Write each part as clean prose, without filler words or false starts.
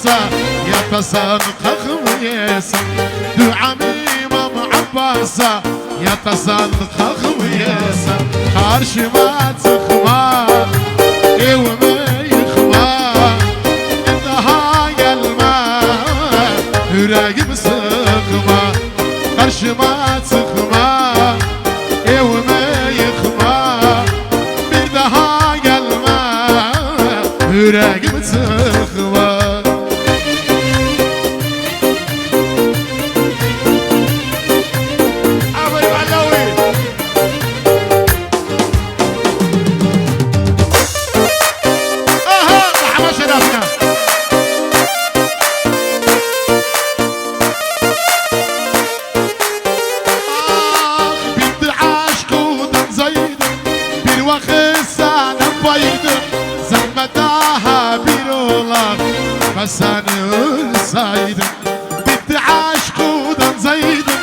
Abbas'a yatasan kalkmayasın. Duam İmam Abbas'a yatasan kalkmayasın. Karşıma çıkma, evime yıkma, daha gelme, yüreğimi sıkma. Karşıma çıkma, evime yıkma, bir daha gelme, yüreğimi sıkma. Sen ölseydim, bitti aşkudan zaydım.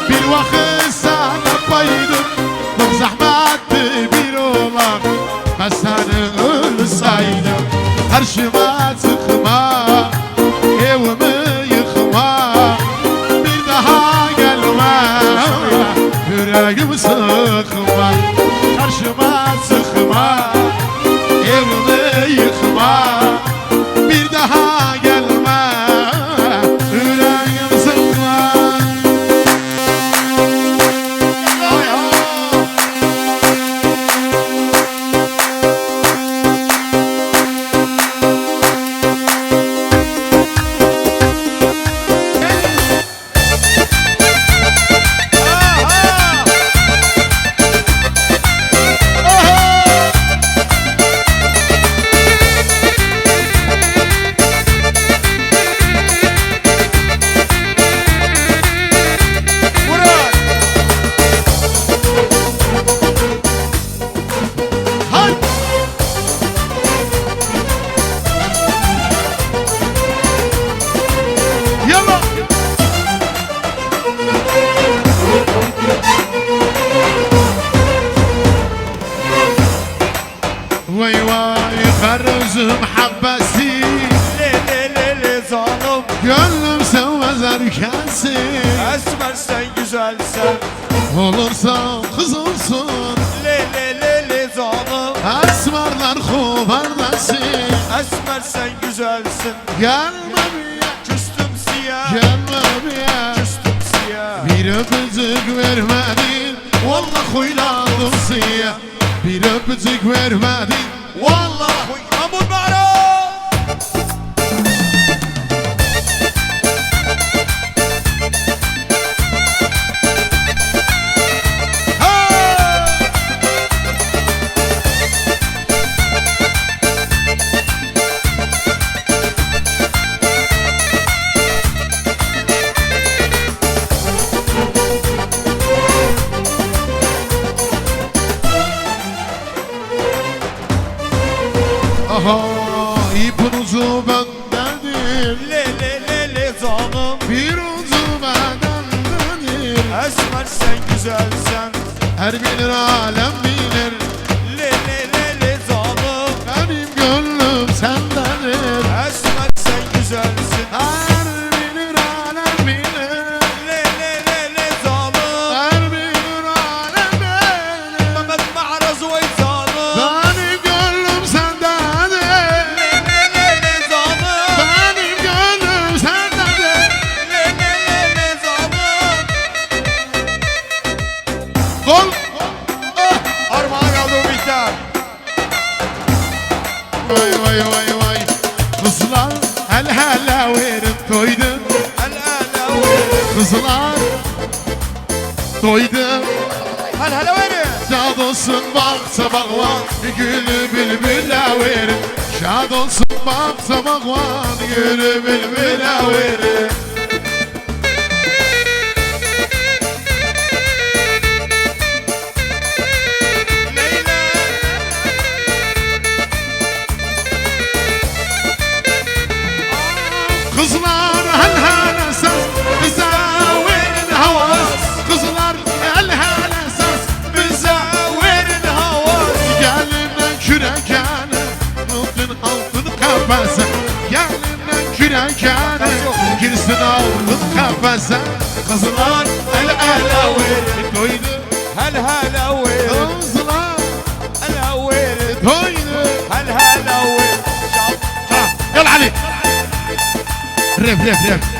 Bir vakit sana paydım, çok zahmetli bir oğlan. Ben sen ölseydim, karşıma çıkma, evimi yıkma, bir daha gelme, yüreğimi sıkma. Karşıma çıkma, evimi yıkma, bir daha وي وي خرز محبسي Lelelele zalim gönlüm sevmez erkensin. Esmer sen güzelsen Olursa kız olsun Lelelele zalim esmerler kuberdesin. Esmer sen güzelsin Gelme bir Küstüm siyah gelme bir Küstüm siyah bir öpücük vermedin, vallahi huylandım siyah. Bir öpücük vermedin, Vallahi Mahmud Ma'ruf aha ipin ucu bendendir, Lelelele zalim bir ucu bendendir. Esmer sen güzelsen Her bilir alem bilir, Lelelele zalim benim gönlüm sendendir. Esmer sen güzelsin Her bilir alem bilir, Lelelele zalim her bilir alem bilir, Mehmet Ma'raz ve zalim benim gönlüm sendendir. Lelelele zalim Benim gönlüm sendendir. Lelelele zalim Kol Armağan kaldı o biter vay vay vay vay. Kızlar el hele verin toydu. El ala verin Kızlar doydu. El hele verin Şad olsun baksa bakvan, gülü bülbüle verin. Şad olsun baksa bakvan, gülü bülbüle verin. Leyla Kızlar el hele ses, bize verin havas. Kızlar el hele ses, bize verin havas. Gelimden kürek yani, altın altın kafası. Gelimden kürek فزان خزران الهلا ورد توينه هلا ورد خزران هلا ورد توينه هلا ورد يلا علي ريف ريف ريف